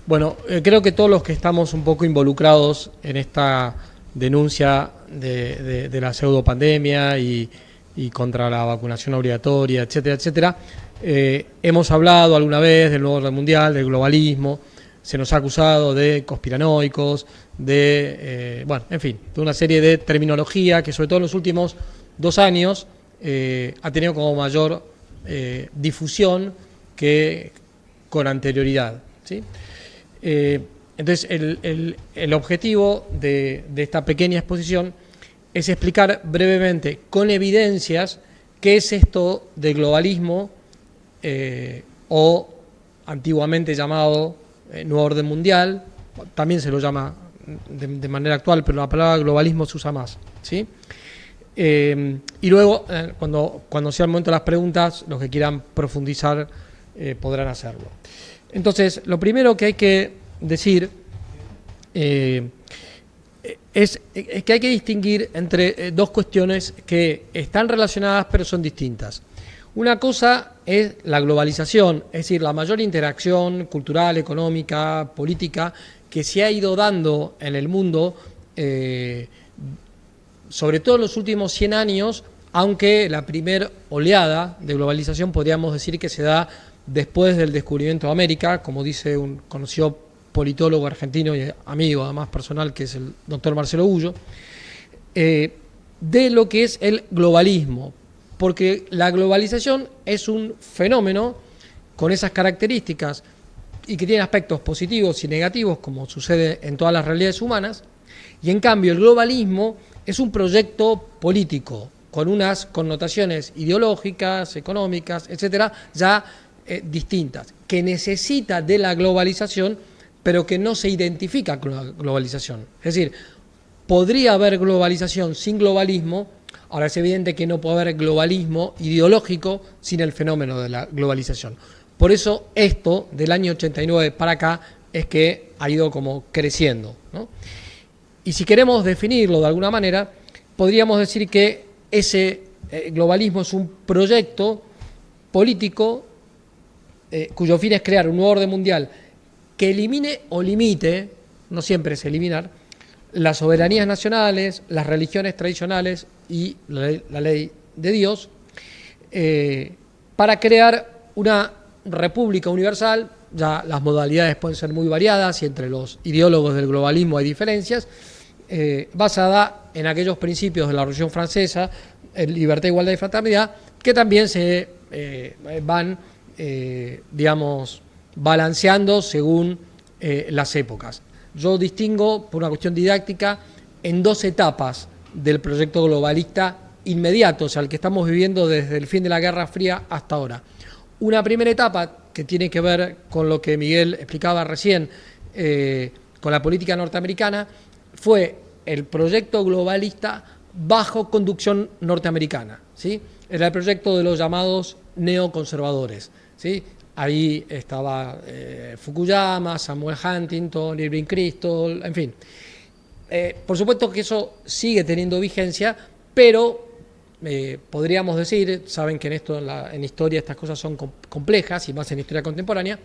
Bueno, creo que todos los que estamos un poco involucrados en esta denuncia de la pseudopandemia y contra la vacunación obligatoria, etcétera, etcétera, hemos hablado alguna vez del nuevo orden mundial, del globalismo, se nos ha acusado de conspiranoicos, bueno, en fin, de una serie de terminología que sobre todo en los últimos 2 años ha tenido como mayor difusión que con anterioridad, ¿sí? Entonces, el objetivo de esta pequeña exposición es explicar brevemente, con evidencias, qué es esto de globalismo o antiguamente llamado nuevo orden mundial, también se lo llama de manera actual, pero la palabra globalismo se usa más, ¿sí? Y luego, cuando sea el momento de las preguntas, los que quieran profundizar podrán hacerlo. Entonces, lo primero que hay que decir es que hay que distinguir entre dos cuestiones que están relacionadas pero son distintas. Una cosa es la globalización, es decir, la mayor interacción cultural, económica, política que se ha ido dando en el mundo, sobre todo en los últimos 100 años, aunque la primera oleada de globalización podríamos decir que se da después del descubrimiento de América, como dice un conocido politólogo argentino y amigo además personal, que es el doctor Marcelo Ullo, de lo que es el globalismo, porque la globalización es un fenómeno con esas características y que tiene aspectos positivos y negativos, como sucede en todas las realidades humanas, y en cambio el globalismo es un proyecto político con unas connotaciones ideológicas, económicas, etcétera, ya distintas, que necesita de la globalización, pero que no se identifica con la globalización. Es decir, podría haber globalización sin globalismo. Ahora es evidente que no puede haber globalismo ideológico sin el fenómeno de la globalización. Por eso esto, del año 89 para acá, es que ha ido como creciendo, ¿no? Y si queremos definirlo de alguna manera, podríamos decir que ese globalismo es un proyecto político cuyo fin es crear un nuevo orden mundial que elimine o limite, no siempre es eliminar, las soberanías nacionales, las religiones tradicionales y la ley de Dios, para crear una república universal. Ya las modalidades pueden ser muy variadas y entre los ideólogos del globalismo hay diferencias, basada en aquellos principios de la Revolución Francesa, libertad, igualdad y fraternidad, que también se van digamos, balanceando según las épocas. Yo distingo, por una cuestión didáctica, en 2 etapas del proyecto globalista inmediato, o sea, el que estamos viviendo desde el fin de la Guerra Fría hasta ahora. Una primera etapa que tiene que ver con lo que Miguel explicaba recién, con la política norteamericana, fue el proyecto globalista bajo conducción norteamericana, ¿sí? Era el proyecto de los llamados neoconservadores, ¿sí? Ahí estaba Fukuyama, Samuel Huntington, Irving Kristol, en fin. Por supuesto que eso sigue teniendo vigencia, pero podríamos decir, saben que en historia estas cosas son complejas y más en historia contemporánea,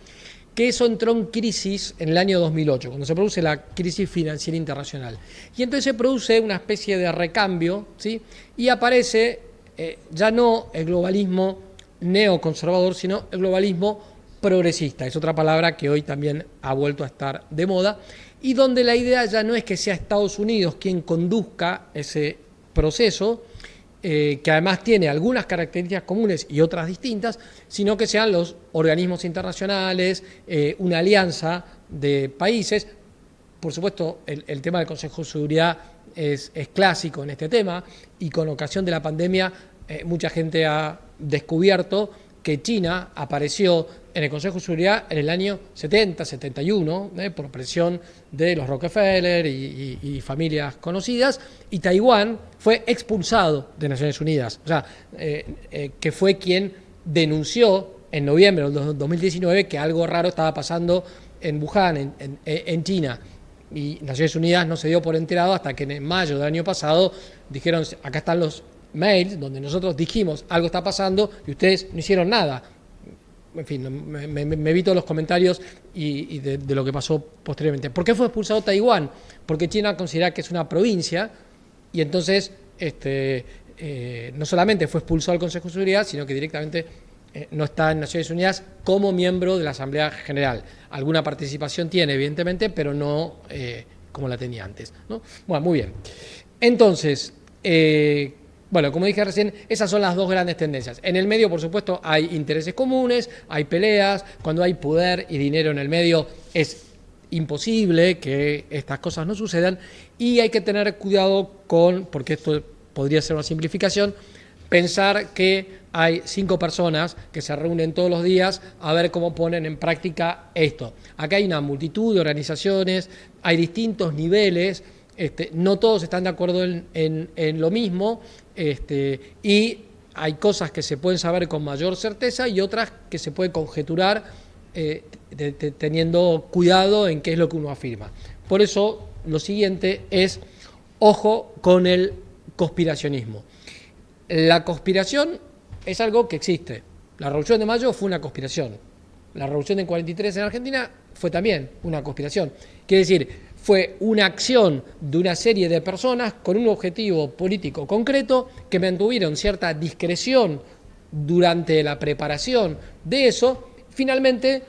que eso entró en crisis en el año 2008, cuando se produce la crisis financiera internacional. Y entonces se produce una especie de recambio, ¿sí? Y aparece ya no el globalismo neoconservador, sino el globalismo progresista. Es otra palabra que hoy también ha vuelto a estar de moda, y donde la idea ya no es que sea Estados Unidos quien conduzca ese proceso, que además tiene algunas características comunes y otras distintas, sino que sean los organismos internacionales, una alianza de países. Por supuesto, el tema del Consejo de Seguridad es clásico en este tema, y con ocasión de la pandemia mucha gente ha descubierto que China apareció en el Consejo de Seguridad en el año 70, 71, por presión de los Rockefeller y familias conocidas, y Taiwán fue expulsado de Naciones Unidas, o sea, que fue quien denunció en noviembre del 2019 que algo raro estaba pasando en Wuhan, en China, y Naciones Unidas no se dio por enterado hasta que en mayo del año pasado dijeron: acá están los mails donde nosotros dijimos algo está pasando y ustedes no hicieron nada. en fin, me evito los comentarios y de lo que pasó posteriormente. ¿Por qué fue expulsado Taiwán? Porque China considera que es una provincia y entonces no solamente fue expulsado del Consejo de Seguridad, sino que directamente no está en Naciones Unidas como miembro de la Asamblea General. Alguna participación tiene, evidentemente, pero no como la tenía antes, ¿no? Bueno, muy bien. Entonces, bueno, como dije recién, esas son las dos grandes tendencias. En el medio, por supuesto, hay intereses comunes, hay peleas. Cuando hay poder y dinero en el medio es imposible que estas cosas no sucedan y hay que tener cuidado con, porque esto podría ser una simplificación, pensar que hay 5 personas que se reúnen todos los días a ver cómo ponen en práctica esto. Acá hay una multitud de organizaciones, hay distintos niveles, no todos están de acuerdo en lo mismo, y hay cosas que se pueden saber con mayor certeza y otras que se puede conjeturar teniendo cuidado en qué es lo que uno afirma. Por eso lo siguiente es, ojo con el conspiracionismo. La conspiración es algo que existe. La Revolución de Mayo fue una conspiración. La Revolución del 43 en Argentina fue también una conspiración. Quiere decir, fue una acción de una serie de personas con un objetivo político concreto que mantuvieron cierta discreción durante la preparación de eso. Finalmente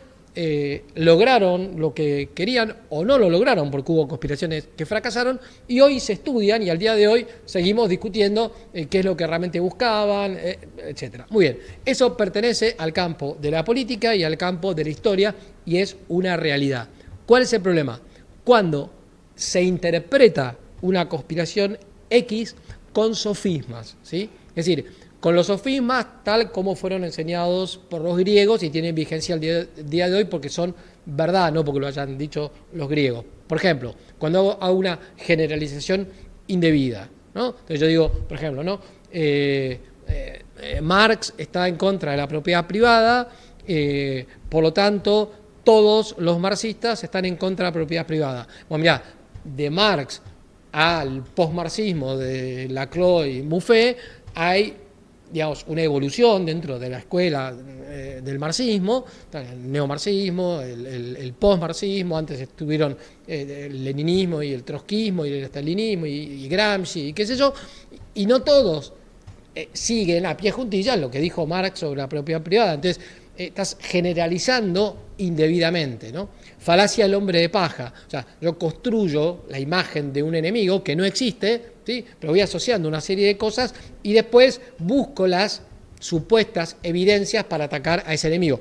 lograron lo que querían o no lo lograron porque hubo conspiraciones que fracasaron y hoy se estudian y al día de hoy seguimos discutiendo qué es lo que realmente buscaban, etcétera. Muy bien, eso pertenece al campo de la política y al campo de la historia y es una realidad. ¿Cuál es el problema? Cuando se interpreta una conspiración X con sofismas, ¿sí? Es decir, con los sofismas tal como fueron enseñados por los griegos y tienen vigencia al día de hoy porque son verdad, no porque lo hayan dicho los griegos. Por ejemplo, cuando hago una generalización indebida, ¿no? Entonces yo digo, por ejemplo, ¿no? Marx está en contra de la propiedad privada, por lo tanto, todos los marxistas están en contra de la propiedad privada. Bueno, mirá, de Marx al postmarxismo de Laclau y Buffet hay, digamos, una evolución dentro de la escuela del marxismo, el neomarxismo, el postmarxismo, antes estuvieron el leninismo y el trotskismo y el stalinismo y Gramsci y qué sé yo, y no todos siguen a pie juntillas lo que dijo Marx sobre la propiedad privada. Entonces, estás generalizando indebidamente, ¿no? Falacia del hombre de paja. O sea, yo construyo la imagen de un enemigo que no existe, ¿sí? Pero voy asociando una serie de cosas y después busco las supuestas evidencias para atacar a ese enemigo.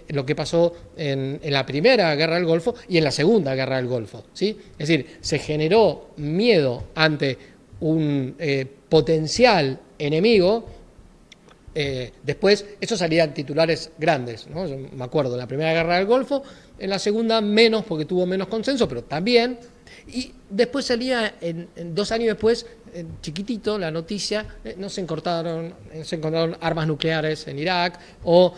Lo que pasó en la primera guerra del Golfo y en la segunda guerra del Golfo, ¿sí? Es decir, se generó miedo ante un potencial enemigo. Después, eso salía en titulares grandes, ¿no? Yo me acuerdo, en la primera guerra del Golfo, en la segunda menos porque tuvo menos consenso, pero también. Y después salía, en 2 años después, chiquitito, la noticia, no se encontraron armas nucleares en Irak o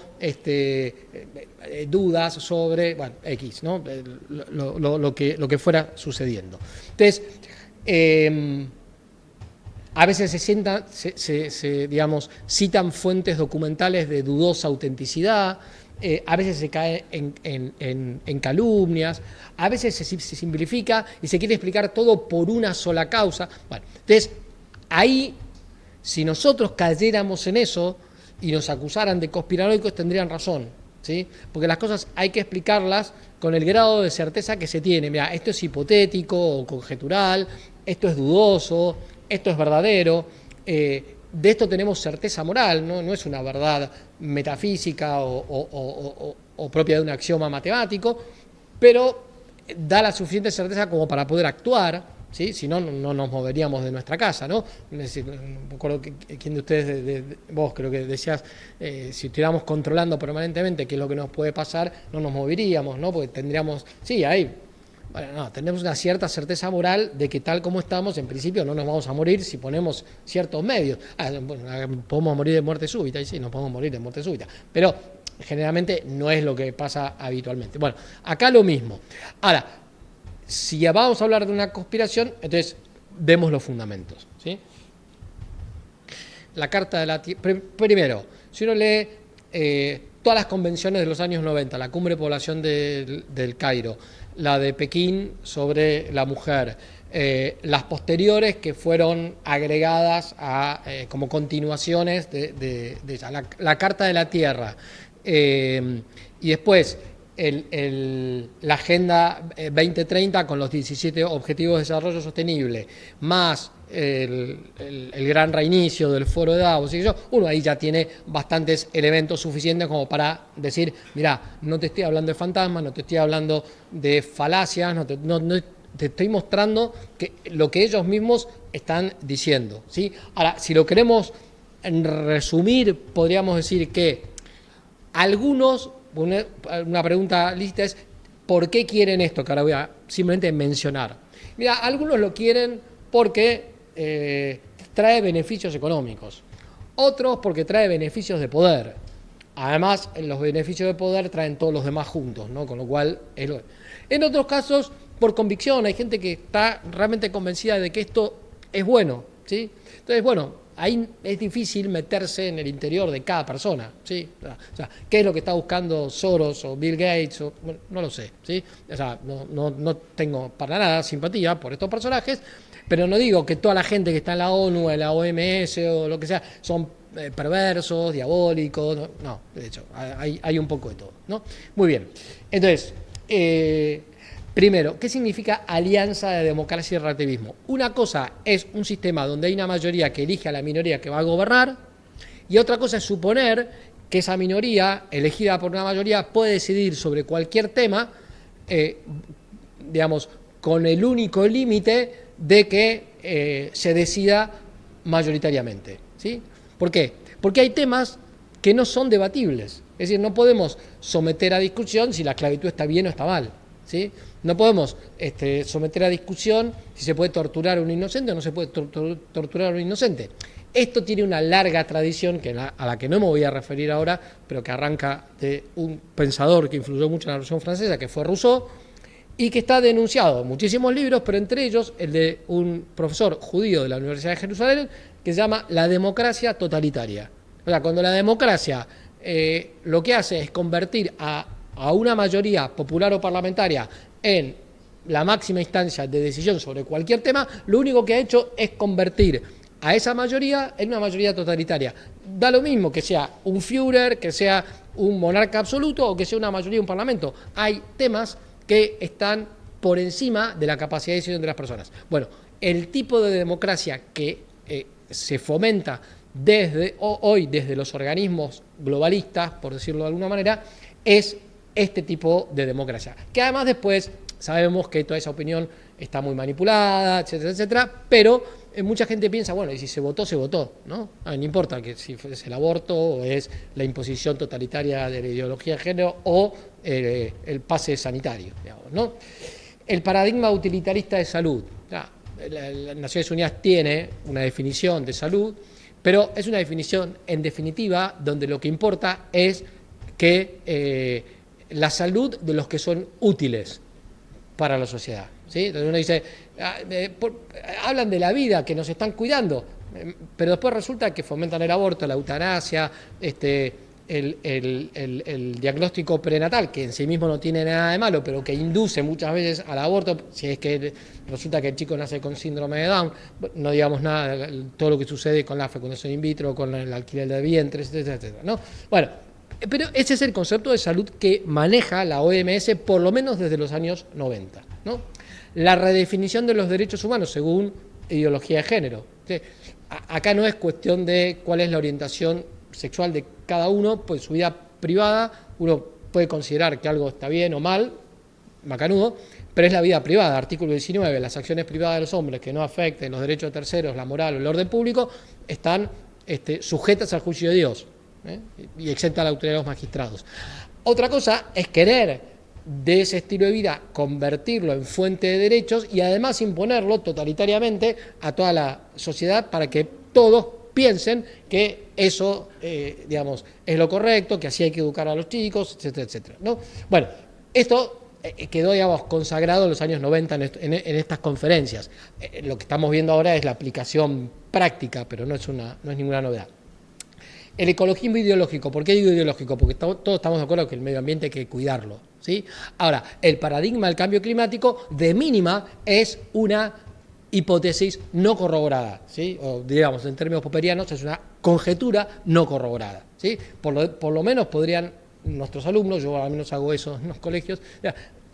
dudas sobre, bueno, X, ¿no? Lo que fuera sucediendo. Entonces, a veces digamos, citan fuentes documentales de dudosa autenticidad, a veces se cae en calumnias, a veces se simplifica y se quiere explicar todo por una sola causa. Bueno, entonces, ahí, si nosotros cayéramos en eso y nos acusaran de conspiranoicos, tendrían razón, ¿sí? Porque las cosas hay que explicarlas con el grado de certeza que se tiene. Mira, esto es hipotético o conjetural, esto es dudoso, esto es verdadero, de esto tenemos certeza moral, no es una verdad metafísica o propia de un axioma matemático, pero da la suficiente certeza como para poder actuar, ¿sí? Si no, no nos moveríamos de nuestra casa, ¿no? Es decir, no me acuerdo quién de ustedes, vos creo que decías, si estuviéramos controlando permanentemente qué es lo que nos puede pasar, no nos moveríamos, ¿no? Porque tendríamos, sí, ahí... Bueno, no, tenemos una cierta certeza moral de que tal como estamos, en principio no nos vamos a morir si ponemos ciertos medios. Bueno, podemos morir de muerte súbita, y sí, nos podemos morir de muerte súbita, pero generalmente no es lo que pasa habitualmente. Bueno, acá lo mismo. Ahora, si ya vamos a hablar de una conspiración, entonces vemos los fundamentos, ¿sí? La Carta de la Tierra. Primero, si uno lee todas las convenciones de los años 90, la cumbre de población del Cairo, la de Pekín sobre la mujer, las posteriores que fueron agregadas como continuaciones de ella, la Carta de la Tierra, y después la Agenda 2030 con los 17 Objetivos de Desarrollo Sostenible, más el gran reinicio del Foro de Davos, uno ahí ya tiene bastantes elementos suficientes como para decir, mirá, no te estoy hablando de fantasmas, no te estoy hablando de falacias, no te estoy mostrando lo que ellos mismos están diciendo, ¿sí? Ahora, si lo queremos resumir, podríamos decir que algunos, una pregunta lista es, ¿por qué quieren esto? Que ahora voy a simplemente mencionar. Mira, algunos lo quieren porque trae beneficios económicos, otros porque trae beneficios de poder. Además, los beneficios de poder traen todos los demás juntos, ¿no? Con lo cual, en otros casos, por convicción, hay gente que está realmente convencida de que esto es bueno, ¿sí? Entonces, bueno, ahí es difícil meterse en el interior de cada persona, ¿sí? O sea, ¿qué es lo que está buscando Soros o Bill Gates? Bueno, no lo sé, ¿sí? O sea, no tengo para nada simpatía por estos personajes, pero no digo que toda la gente que está en la ONU, en la OMS o lo que sea, son perversos, diabólicos, no, de hecho, hay un poco de todo, ¿no? Muy bien, entonces, primero, ¿qué significa alianza de democracia y relativismo? Una cosa es un sistema donde hay una mayoría que elige a la minoría que va a gobernar, y otra cosa es suponer que esa minoría, elegida por una mayoría, puede decidir sobre cualquier tema, digamos, con el único límite de que se decida mayoritariamente, ¿sí? ¿Por qué? Porque hay temas que no son debatibles. Es decir, no podemos someter a discusión si la esclavitud está bien o está mal, ¿sí? No podemos someter a discusión si se puede torturar a un inocente o no se puede torturar a un inocente. Esto tiene una larga tradición a la que no me voy a referir ahora, pero que arranca de un pensador que influyó mucho en la Revolución Francesa, que fue Rousseau, y que está denunciado en muchísimos libros, pero entre ellos el de un profesor judío de la Universidad de Jerusalén, que se llama La democracia totalitaria. O sea, cuando la democracia lo que hace es convertir a una mayoría popular o parlamentaria en la máxima instancia de decisión sobre cualquier tema, lo único que ha hecho es convertir a esa mayoría en una mayoría totalitaria. Da lo mismo que sea un Führer, que sea un monarca absoluto o que sea una mayoría de un parlamento. Hay temas que están por encima de la capacidad de decisión de las personas. Bueno, el tipo de democracia que se fomenta hoy desde los organismos globalistas, por decirlo de alguna manera, es este tipo de democracia. Que además después sabemos que toda esa opinión está muy manipulada, etcétera, etcétera, pero mucha gente piensa, bueno, y si se votó, se votó, ¿no? No importa que si es el aborto o es la imposición totalitaria de la ideología de género o el pase sanitario, digamos, ¿no? El paradigma utilitarista de salud. Las Naciones Unidas tiene una definición de salud, pero es una definición, en definitiva, donde lo que importa es que la salud de los que son útiles para la sociedad, ¿sí? Entonces uno dice, hablan de la vida, que nos están cuidando, pero después resulta que fomentan el aborto, la eutanasia, el diagnóstico prenatal, que en sí mismo no tiene nada de malo, pero que induce muchas veces al aborto, si es que resulta que el chico nace con síndrome de Down, no digamos nada, todo lo que sucede con la fecundación in vitro, con el alquiler de vientres, etcétera, etcétera, ¿no? Bueno, pero ese es el concepto de salud que maneja la OMS por lo menos desde los años 90, ¿no? La redefinición de los derechos humanos según ideología de género. Acá no es cuestión de cuál es la orientación sexual de cada uno, pues su vida privada, uno puede considerar que algo está bien o mal, macanudo, pero es la vida privada. Artículo 19, las acciones privadas de los hombres que no afecten los derechos de terceros, la moral o el orden público, están sujetas al juicio de Dios, y exenta la autoridad de los magistrados. Otra cosa es querer de ese estilo de vida convertirlo en fuente de derechos y además imponerlo totalitariamente a toda la sociedad para que todos piensen que eso, digamos, es lo correcto, que así hay que educar a los chicos, etcétera, etcétera, ¿no? Bueno, esto quedó, digamos, consagrado en los años 90 en estas conferencias. Lo que estamos viendo ahora es la aplicación práctica, pero no es ninguna novedad. El ecologismo ideológico, ¿por qué digo ideológico? Porque todos estamos de acuerdo que el medio ambiente hay que cuidarlo, ¿sí? Ahora, el paradigma del cambio climático, de mínima, es una hipótesis no corroborada, ¿sí? O digamos, en términos popperianos, es una conjetura no corroborada, ¿sí? Por lo menos podrían nuestros alumnos, yo al menos hago eso en los colegios,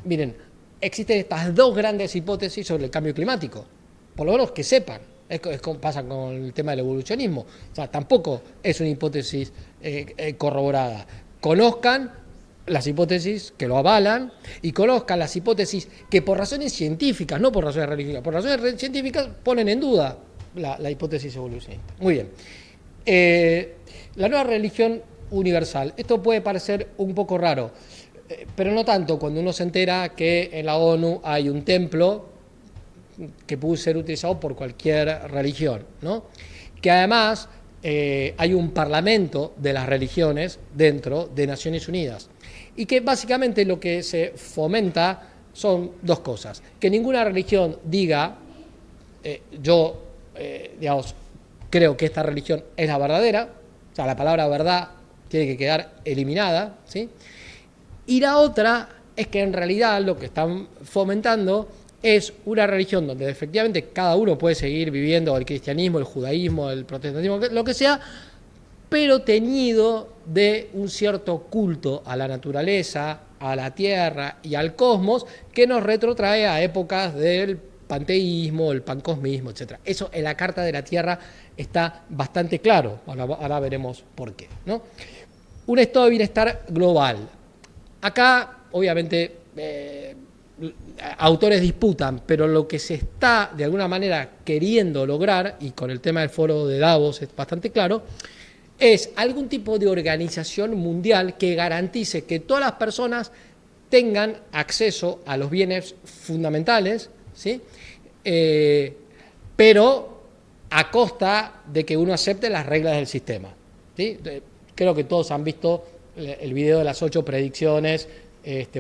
miren, existen estas dos grandes hipótesis sobre el cambio climático, por lo menos que sepan. Es como pasa con el tema del evolucionismo. O sea, tampoco es una hipótesis corroborada. Conozcan las hipótesis que lo avalan y conozcan las hipótesis que por razones científicas, no por razones religiosas, por razones científicas ponen en duda la hipótesis evolucionista. Muy bien. La nueva religión universal. Esto puede parecer un poco raro, pero no tanto cuando uno se entera que en la ONU hay un templo que puede ser utilizado por cualquier religión, ¿no? Que además hay un parlamento de las religiones dentro de Naciones Unidas y que básicamente lo que se fomenta son dos cosas: que ninguna religión diga digamos, creo que esta religión es la verdadera, o sea, la palabra verdad tiene que quedar eliminada, ¿sí? Y la otra es que en realidad lo que están fomentando es una religión donde efectivamente cada uno puede seguir viviendo el cristianismo, el judaísmo, el protestantismo, lo que sea, pero teñido de un cierto culto a la naturaleza, a la tierra y al cosmos, que nos retrotrae a épocas del panteísmo, el pancosmismo, etc. Eso en la Carta de la Tierra está bastante claro, ahora veremos por qué, ¿no? Un estado de bienestar global. Acá, obviamente, autores disputan, pero lo que se está de alguna manera queriendo lograr, y con el tema del foro de Davos es bastante claro, es algún tipo de organización mundial que garantice que todas las personas tengan acceso a los bienes fundamentales, ¿sí? Pero a costa de que uno acepte las reglas del sistema, ¿sí? Creo que todos han visto el video de las 8 predicciones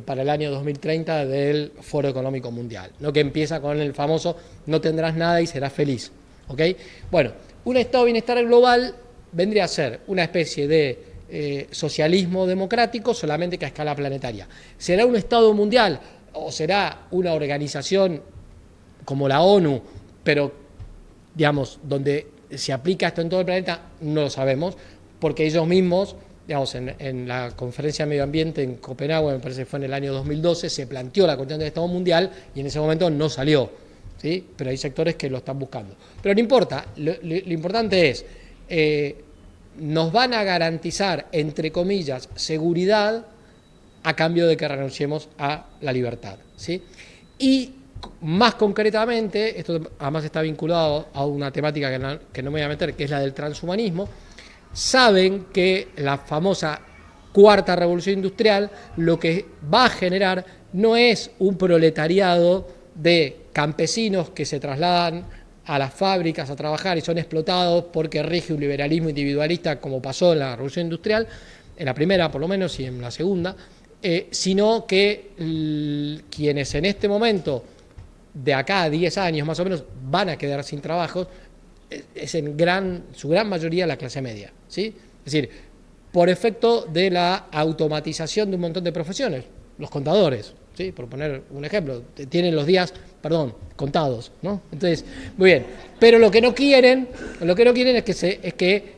para el año 2030 del Foro Económico Mundial, ¿no? Que empieza con el famoso no tendrás nada y serás feliz, ¿ok? Bueno, un estado de bienestar global vendría a ser una especie de socialismo democrático, solamente que a escala planetaria. ¿Será un estado mundial o será una organización como la ONU, pero digamos, donde se aplica esto en todo el planeta? No lo sabemos, porque ellos mismos, digamos, en la conferencia de medio ambiente en Copenhague, me parece que fue en el año 2012, se planteó la cuestión del Estado mundial y en ese momento no salió, ¿sí? Pero hay sectores que lo están buscando. Pero no importa, lo importante es, nos van a garantizar, entre comillas, seguridad a cambio de que renunciemos a la libertad, ¿sí? Y más concretamente, esto además está vinculado a una temática que no me voy a meter, que es la del transhumanismo. Saben que la famosa cuarta revolución industrial lo que va a generar no es un proletariado de campesinos que se trasladan a las fábricas a trabajar y son explotados porque rige un liberalismo individualista, como pasó en la revolución industrial, en la primera por lo menos y en la segunda, sino que quienes en este momento, de acá a 10 años más o menos, van a quedar sin trabajo, es su gran mayoría la clase media, ¿sí? Es decir, por efecto de la automatización de un montón de profesiones, los contadores, ¿sí? Por poner un ejemplo, tienen los días, contados, ¿no? Entonces, muy bien, pero lo que no quieren es que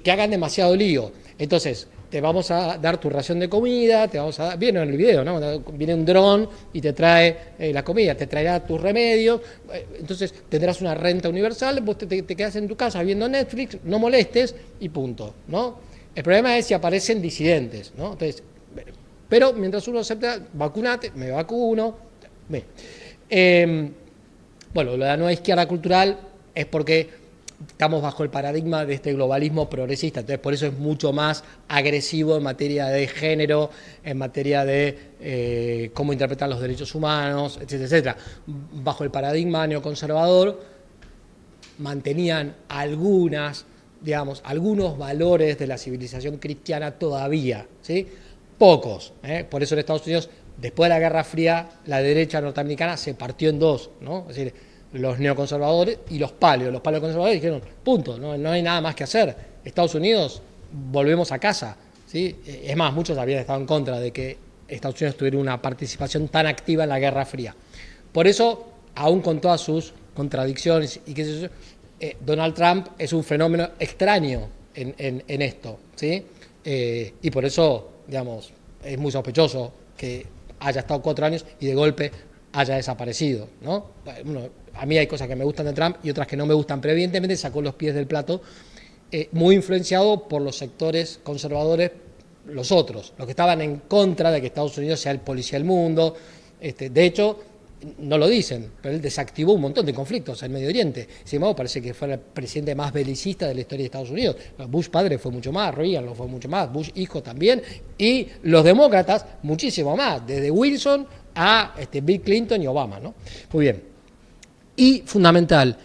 hagan demasiado lío. Entonces, te vamos a dar tu ración de comida, viene en el video, ¿no? Viene un dron y te trae la comida, te traerá tus remedios, entonces tendrás una renta universal, vos te quedas en tu casa viendo Netflix, no molestes y punto, ¿no? El problema es si aparecen disidentes, ¿no? Entonces, pero mientras uno acepta, vacunate, me vacuno. Lo de la nueva izquierda cultural es porque estamos bajo el paradigma de este globalismo progresista, entonces por eso es mucho más agresivo en materia de género, en materia de cómo interpretar los derechos humanos, etcétera, etcétera. Bajo el paradigma neoconservador mantenían algunos valores de la civilización cristiana todavía, ¿sí? Pocos, por eso en Estados Unidos, después de la Guerra Fría, la derecha norteamericana se partió en dos, ¿no? Es decir, los neoconservadores y los paleoconservadores dijeron, punto, no hay nada más que hacer. Estados Unidos, volvemos a casa, ¿sí? Es más, muchos habían estado en contra de que Estados Unidos tuviera una participación tan activa en la Guerra Fría. Por eso, aún con todas sus contradicciones y qué sé yo, Donald Trump es un fenómeno extraño en esto, ¿sí? Y por eso, digamos, es muy sospechoso que haya estado 4 años y de golpe haya desaparecido, ¿no? Bueno, a mí hay cosas que me gustan de Trump y otras que no me gustan, pero evidentemente sacó los pies del plato, muy influenciado por los sectores conservadores, los otros, los que estaban en contra de que Estados Unidos sea el policía del mundo. De hecho, no lo dicen, pero él desactivó un montón de conflictos en Medio Oriente. Sin embargo, parece que fue el presidente más belicista de la historia de Estados Unidos. Bush padre fue mucho más, Reagan lo fue mucho más, Bush hijo también, y los demócratas muchísimo más, desde Wilson a Bill Clinton y Obama, ¿no? Muy bien. Y fundamental,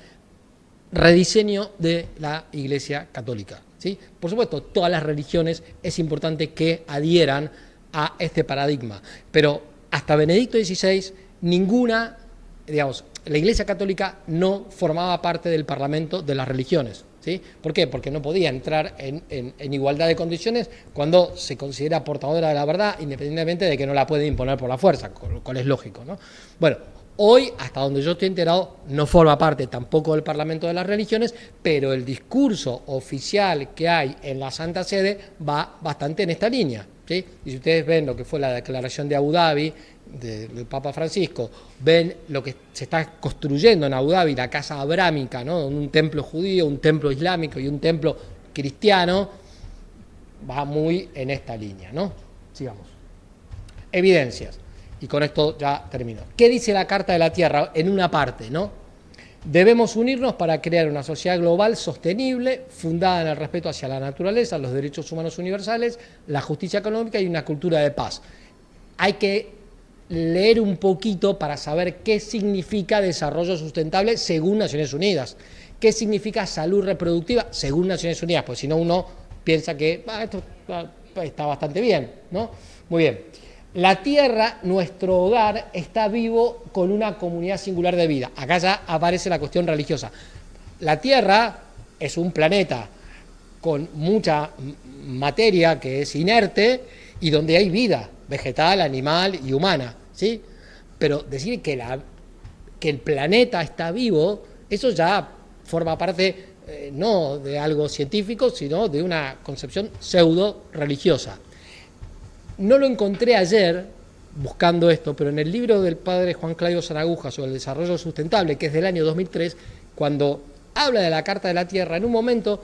rediseño de la Iglesia Católica, ¿sí? Por supuesto, todas las religiones es importante que adhieran a este paradigma, pero hasta Benedicto XVI ninguna, digamos, la Iglesia Católica no formaba parte del Parlamento de las religiones, ¿sí? ¿Por qué? Porque no podía entrar en igualdad de condiciones cuando se considera portadora de la verdad, independientemente de que no la puede imponer por la fuerza, lo cual es lógico, ¿no? Bueno, hoy, hasta donde yo estoy enterado, no forma parte tampoco del Parlamento de las religiones, pero el discurso oficial que hay en la Santa Sede va bastante en esta línea, ¿sí? Y si ustedes ven lo que fue la declaración de Abu Dhabi del Papa Francisco, ven lo que se está construyendo en Abu Dhabi, la casa abrámica, ¿no? Un templo judío, un templo islámico y un templo cristiano, va muy en esta línea, ¿no? Sigamos. Evidencias. Y con esto ya termino. ¿Qué dice la Carta de la Tierra? En una parte, ¿no? Debemos unirnos para crear una sociedad global sostenible, fundada en el respeto hacia la naturaleza, los derechos humanos universales, la justicia económica y una cultura de paz. Hay que leer un poquito para saber qué significa desarrollo sustentable según Naciones Unidas, qué significa salud reproductiva según Naciones Unidas, pues si no uno piensa que esto está bastante bien, ¿no? Muy bien. La Tierra, nuestro hogar, está vivo con una comunidad singular de vida. Acá ya aparece la cuestión religiosa. La Tierra es un planeta con mucha materia que es inerte y donde hay vida vegetal, animal y humana, ¿sí? Pero decir que el planeta está vivo, eso ya forma parte no de algo científico, sino de una concepción pseudo-religiosa. No lo encontré ayer buscando esto, pero en el libro del padre Juan Claudio Zaragoza sobre el desarrollo sustentable, que es del año 2003, cuando habla de la Carta de la Tierra, en un momento,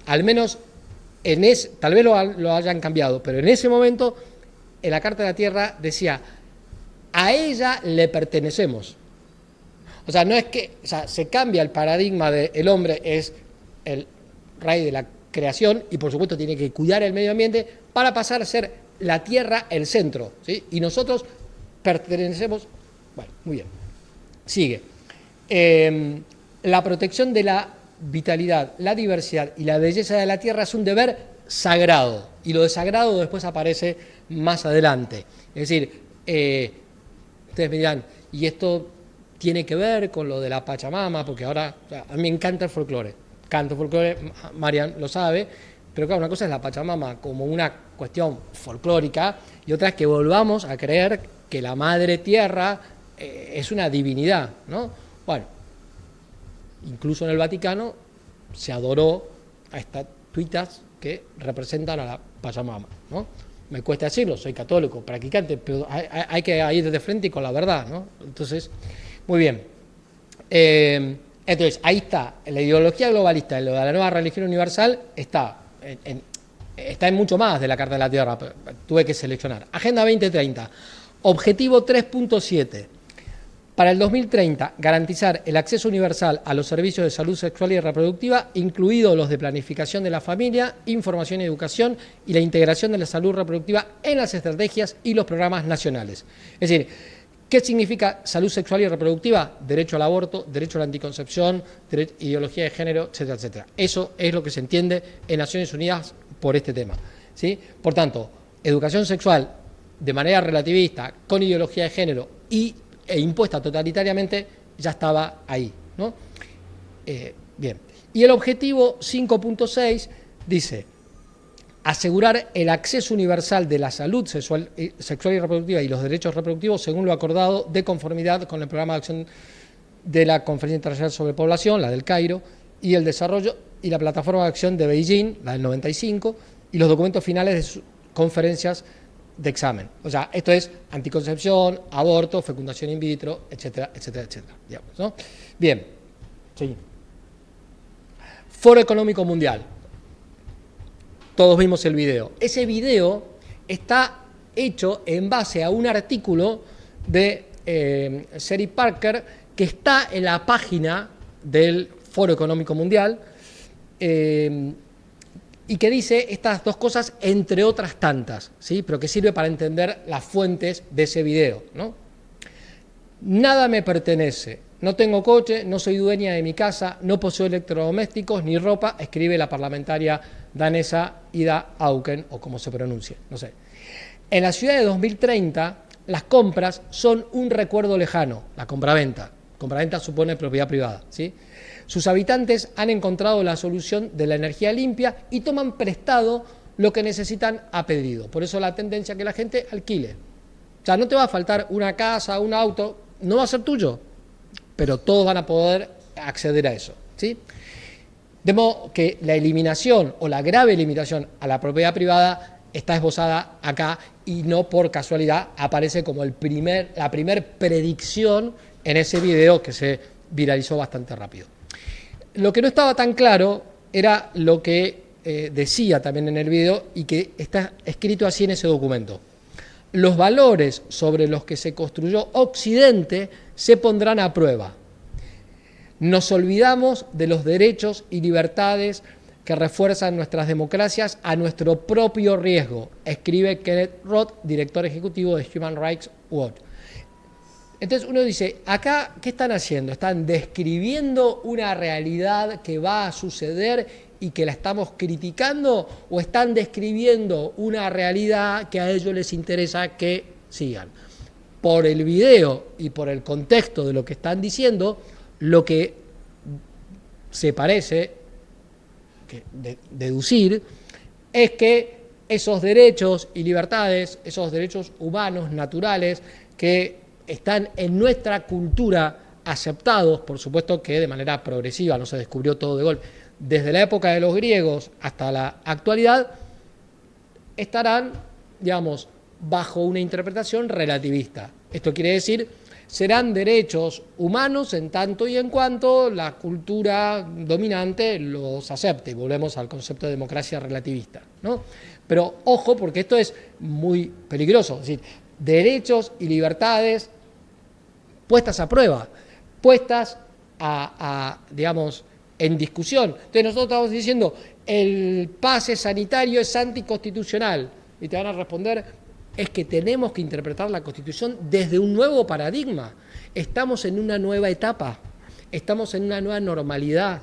al menos tal vez lo hayan cambiado, pero en ese momento, en la Carta de la Tierra decía, a ella le pertenecemos. O sea, no es que, o sea, se cambia el paradigma de el hombre es el rey de la creación y por supuesto tiene que cuidar el medio ambiente para pasar a ser la Tierra el centro, ¿sí? Y nosotros pertenecemos, bueno, muy bien, sigue. La protección de la vitalidad, la diversidad y la belleza de la Tierra es un deber sagrado y lo de sagrado después aparece más adelante. Es decir, ustedes me dirán, y esto tiene que ver con lo de la Pachamama, porque ahora, o sea, a mí me encanta el folclore, canto folclore, Marian lo sabe, pero claro, una cosa es la Pachamama como una cuestión folclórica y otra es que volvamos a creer que la Madre Tierra es una divinidad, ¿no? Bueno, incluso en el Vaticano se adoró a estatuitas que representan a la Pachamama, ¿no? Me cuesta decirlo, soy católico, practicante, pero hay que ir de frente y con la verdad, ¿no? Entonces, muy bien. Entonces, ahí está, la ideología globalista, lo de la nueva religión universal, está en mucho más de la Carta de la Tierra, tuve que seleccionar. Agenda 2030, objetivo 3.7. Para el 2030, garantizar el acceso universal a los servicios de salud sexual y reproductiva, incluidos los de planificación de la familia, información y educación y la integración de la salud reproductiva en las estrategias y los programas nacionales. Es decir, ¿qué significa salud sexual y reproductiva? Derecho al aborto, derecho a la anticoncepción, ideología de género, etcétera, etcétera. Eso es lo que se entiende en Naciones Unidas por este tema, ¿sí? Por tanto, educación sexual de manera relativista, con ideología de género e impuesta totalitariamente, ya estaba ahí, ¿no? Bien. Y el objetivo 5.6 dice: asegurar el acceso universal de la salud sexual y reproductiva y los derechos reproductivos según lo acordado de conformidad con el programa de acción de la Conferencia Internacional sobre Población, la del Cairo, y el desarrollo y la plataforma de acción de Beijing, la del 95, y los documentos finales de sus conferencias de examen. O sea, esto es anticoncepción, aborto, fecundación in vitro, etcétera, etcétera, etcétera. Digamos, ¿no? Bien, sí. Foro Económico Mundial. Todos vimos el video. Ese video está hecho en base a un artículo de Sherry Parker que está en la página del Foro Económico Mundial y que dice estas dos cosas, entre otras tantas, ¿sí? Pero que sirve para entender las fuentes de ese video, ¿no? Nada me pertenece. No tengo coche, no soy dueña de mi casa, no poseo electrodomésticos ni ropa, escribe la parlamentaria danesa Ida Auken, o como se pronuncie, no sé. En la ciudad de 2030, las compras son un recuerdo lejano, la compraventa. Compraventa supone propiedad privada, ¿sí? Sus habitantes han encontrado la solución de la energía limpia y toman prestado lo que necesitan a pedido. Por eso la tendencia a que la gente alquile. O sea, no te va a faltar una casa, un auto, no va a ser tuyo, pero todos van a poder acceder a eso, ¿sí? De modo que la eliminación o la grave limitación a la propiedad privada está esbozada acá y no por casualidad aparece como la primer predicción en ese video que se viralizó bastante rápido. Lo que no estaba tan claro era lo que decía también en el video y que está escrito así en ese documento. Los valores sobre los que se construyó Occidente se pondrán a prueba. Nos olvidamos de los derechos y libertades que refuerzan nuestras democracias a nuestro propio riesgo, escribe Kenneth Roth, director ejecutivo de Human Rights Watch. Entonces uno dice, acá, ¿qué están haciendo? Están describiendo una realidad que va a suceder y que la estamos criticando, o están describiendo una realidad que a ellos les interesa que sigan. Por el video y por el contexto de lo que están diciendo, lo que se parece deducir es que esos derechos y libertades, esos derechos humanos naturales que están en nuestra cultura aceptados, por supuesto que de manera progresiva, no se descubrió todo de golpe, desde la época de los griegos hasta la actualidad, estarán, digamos, bajo una interpretación relativista. Esto quiere decir, serán derechos humanos en tanto y en cuanto la cultura dominante los acepte. Volvemos al concepto de democracia relativista, ¿no? Pero ojo, porque esto es muy peligroso. Es decir, derechos y libertades puestas a prueba, puestas digamos, en discusión. Entonces nosotros estamos diciendo, el pase sanitario es anticonstitucional. Y te van a responder, es que tenemos que interpretar la Constitución desde un nuevo paradigma. Estamos en una nueva etapa, estamos en una nueva normalidad.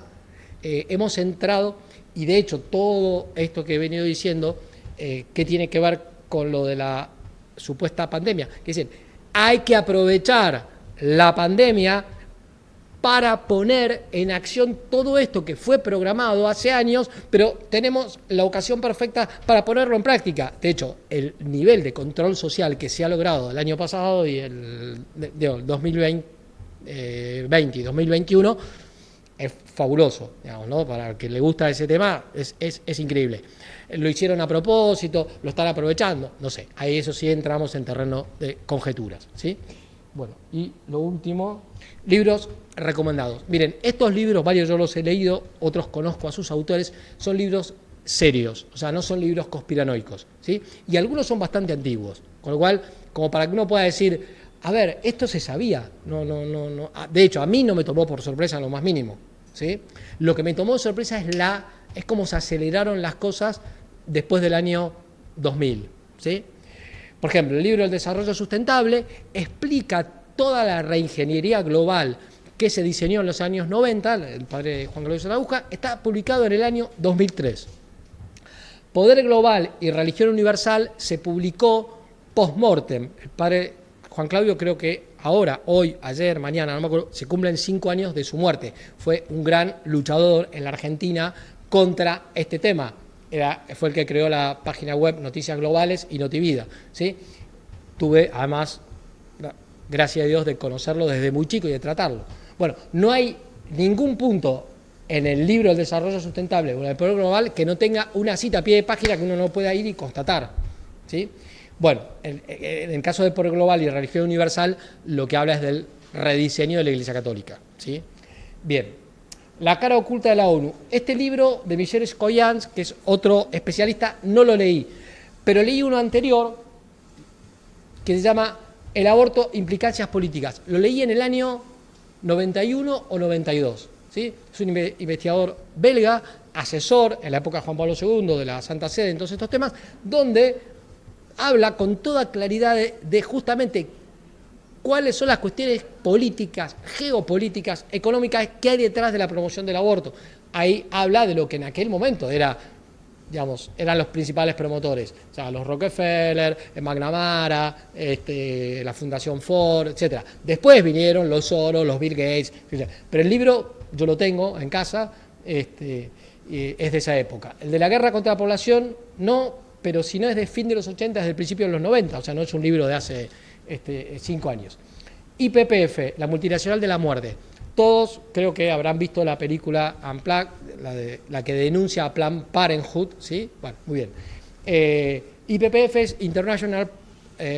Hemos entrado, y de hecho todo esto que he venido diciendo, que tiene que ver con lo de la supuesta pandemia, que dicen, hay que aprovechar la pandemia para poner en acción todo esto que fue programado hace años, pero tenemos la ocasión perfecta para ponerlo en práctica. De hecho, el nivel de control social que se ha logrado el año pasado y el 2020 y 2021 es fabuloso, digamos, ¿no? Para el que le gusta ese tema es increíble. Lo hicieron a propósito, lo están aprovechando, no sé, ahí eso sí entramos en terreno de conjeturas, ¿sí? Bueno, y lo último, libros recomendados. Miren, estos libros, varios yo los he leído, otros conozco a sus autores, son libros serios, o sea, no son libros conspiranoicos, ¿sí? Y algunos son bastante antiguos, con lo cual, como para que uno pueda decir, a ver, esto se sabía, no. De hecho, a mí no me tomó por sorpresa en lo más mínimo, ¿sí? Lo que me tomó de sorpresa es cómo se aceleraron las cosas después del año 2000, ¿sí? Por ejemplo, el libro El desarrollo sustentable explica toda la reingeniería global que se diseñó en los años 90, el padre Juan Carlos Arauja, está publicado en el año 2003. Poder global y religión universal se publicó post-mortem, el padre Juan Claudio, creo que ahora, hoy, ayer, mañana, no me acuerdo, se cumplen 5 años de su muerte. Fue un gran luchador en la Argentina contra este tema. Fue el que creó la página web Noticias Globales y Notivida, ¿sí? Tuve, además, gracias a Dios, de conocerlo desde muy chico y de tratarlo. Bueno, no hay ningún punto en el libro del desarrollo sustentable o en el progreso global que no tenga una cita a pie de página que uno no pueda ir y constatar, ¿sí? Bueno, en el caso del progreso global y religión universal, lo que habla es del rediseño de la Iglesia Católica, ¿sí? Bien, La cara oculta de la ONU. Este libro de Michel Scoyans, que es otro especialista, no lo leí, pero leí uno anterior que se llama El aborto, implicancias políticas. Lo leí en el año 91 o 92. ¿Sí? Es un investigador belga, asesor en la época de Juan Pablo II de la Santa Sede en todos estos temas, donde habla con toda claridad de justamente cuáles son las cuestiones políticas, geopolíticas, económicas que hay detrás de la promoción del aborto. Ahí habla de lo que en aquel momento eran los principales promotores, o sea, los Rockefeller, McNamara, la Fundación Ford, etc. Después vinieron los Soros, los Bill Gates, etc. Pero el libro yo lo tengo en casa, es de esa época. El de la guerra contra la población, no, pero si no es de fin de los 80, es del principio de los 90, o sea, no es un libro de hace 5 años. YPF, la multinacional de la muerte. Todos creo que habrán visto la película Unplugged, la que denuncia a Planned Parenthood, ¿sí? Bueno, muy bien. YPF es International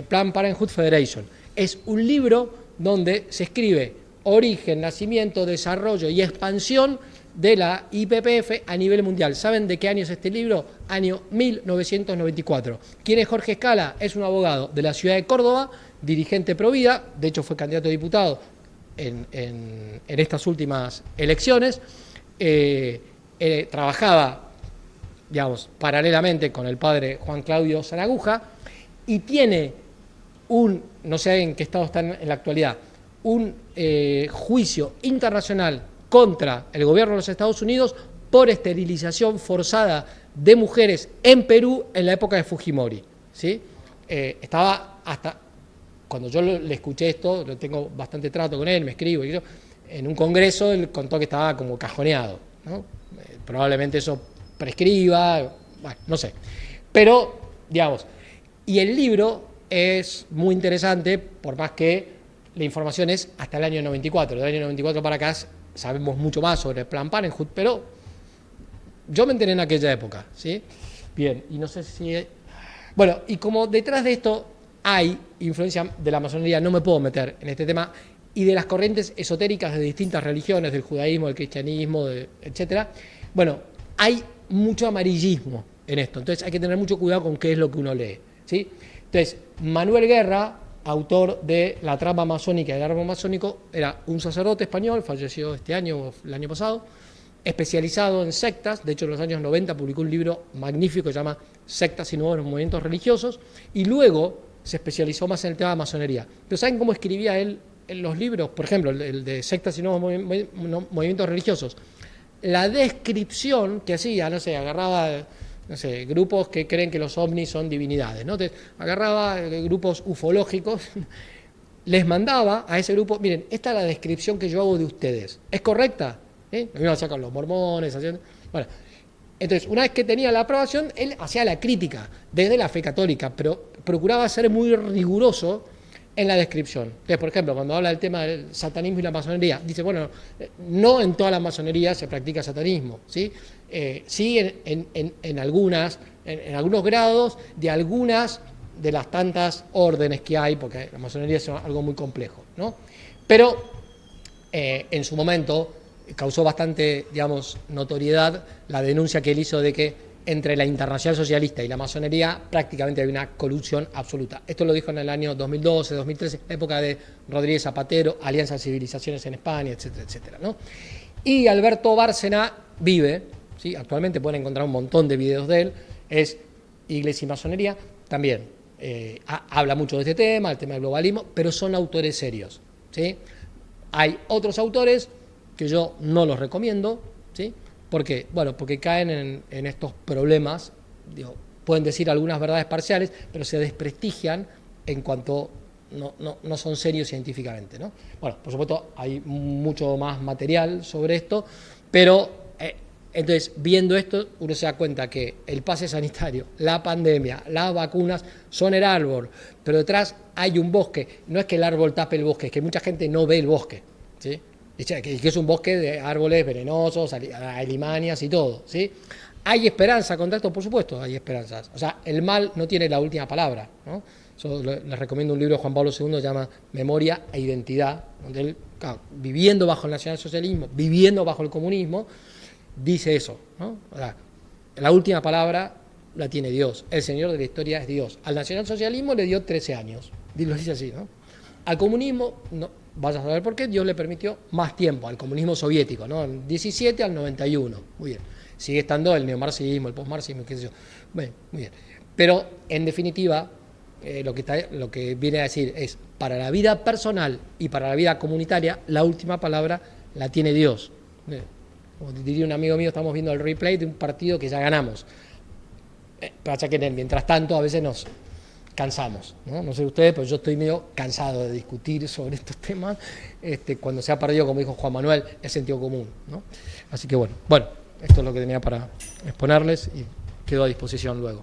Planned Parenthood Federation. Es un libro donde se escribe origen, nacimiento, desarrollo y expansión de la YPF a nivel mundial. ¿Saben de qué año es este libro? Año 1994. ¿Quién es Jorge Escala? Es un abogado de la ciudad de Córdoba, dirigente pro vida, de hecho fue candidato a diputado en estas últimas elecciones. Trabajaba, digamos, paralelamente con el padre Juan Claudio Zaragoza y tiene no sé en qué estado está en la actualidad, un juicio internacional contra el gobierno de los Estados Unidos por esterilización forzada de mujeres en Perú en la época de Fujimori, ¿sí? Estaba hasta, cuando yo le escuché esto, lo tengo bastante trato con él, me escribo, y yo, en un congreso él contó que estaba como cajoneado, ¿no? Probablemente eso prescriba, bueno, no sé. Pero, digamos, y el libro es muy interesante, por más que la información es hasta el año 94. Del año 94 para acá sabemos mucho más sobre el Planned Parenthood, pero yo me enteré en aquella época, ¿sí? Bien, y no sé si... Bueno, y como detrás de esto hay influencia de la masonería, no me puedo meter en este tema, y de las corrientes esotéricas de distintas religiones, del judaísmo, del cristianismo, etcétera. Bueno, hay mucho amarillismo en esto, entonces hay que tener mucho cuidado con qué es lo que uno lee, ¿sí? Entonces, Manuel Guerra, autor de La trama masónica y el árbol masónico, era un sacerdote español, falleció este año o el año pasado, especializado en sectas. De hecho, en los años 90 publicó un libro magnífico que se llama Sectas y nuevos movimientos religiosos, y luego se especializó más en el tema de masonería. Pero ¿saben cómo escribía él en los libros? Por ejemplo, el de Sectas y nuevos movimientos religiosos. La descripción que hacía, no sé, agarraba, no sé, grupos que creen que los ovnis son divinidades, ¿no? Entonces, agarraba grupos ufológicos, les mandaba a ese grupo, miren, esta es la descripción que yo hago de ustedes, ¿es correcta? Lo mismo hacía con los mormones, bueno. Entonces, una vez que tenía la aprobación, él hacía la crítica desde la fe católica, pero procuraba ser muy riguroso en la descripción. Entonces, por ejemplo, cuando habla del tema del satanismo y la masonería, dice, bueno, no en toda la masonería se practica satanismo, ¿sí? Sí en algunos grados de algunas de las tantas órdenes que hay, porque la masonería es algo muy complejo, ¿no? Pero en su momento causó bastante, digamos, notoriedad la denuncia que él hizo de que entre la Internacional Socialista y la masonería prácticamente hay una colusión absoluta. Esto lo dijo en el año 2012, 2013, época de Rodríguez Zapatero, Alianza de Civilizaciones en España, etcétera, etcétera, ¿no? Y Alberto Bárcena vive, ¿sí? Actualmente pueden encontrar un montón de videos de él, es Iglesia y Masonería, también habla mucho de este tema, el tema del globalismo, pero son autores serios, ¿sí? Hay otros autores que yo no los recomiendo, ¿sí? ¿Por qué? Bueno, porque caen en estos problemas, digo, pueden decir algunas verdades parciales, pero se desprestigian en cuanto no son serios científicamente, ¿no? Bueno, por supuesto hay mucho más material sobre esto, pero entonces viendo esto uno se da cuenta que el pase sanitario, la pandemia, las vacunas son el árbol, pero detrás hay un bosque. No es que el árbol tape el bosque, es que mucha gente no ve el bosque, ¿sí? Que es un bosque de árboles venenosos, alimanias y todo, ¿sí? ¿Hay esperanza contra esto? Por supuesto hay esperanzas. O sea, el mal no tiene la última palabra, ¿no? Yo les recomiendo un libro de Juan Pablo II que se llama Memoria e Identidad, donde él, claro, viviendo bajo el nacionalsocialismo, viviendo bajo el comunismo, dice eso, ¿no? O sea, la última palabra la tiene Dios. El señor de la historia es Dios. Al nacionalsocialismo le dio 13 años. Lo dice así, ¿no? Al comunismo, no, vaya a saber por qué, Dios le permitió más tiempo, al comunismo soviético, ¿no? Del 17 al 91. Muy bien. Sigue estando el neomarxismo, el postmarxismo, qué sé yo. Bueno, muy bien. Pero, en definitiva, lo que viene a decir es, para la vida personal y para la vida comunitaria, la última palabra la tiene Dios. Como diría un amigo mío, estamos viendo el replay de un partido que ya ganamos. Pasa que mientras tanto a veces nos cansamos, ¿no? No sé ustedes, pero yo estoy medio cansado de discutir sobre estos temas, cuando se ha perdido, como dijo Juan Manuel, el sentido común, ¿no? Así que bueno, esto es lo que tenía para exponerles y quedo a disposición luego.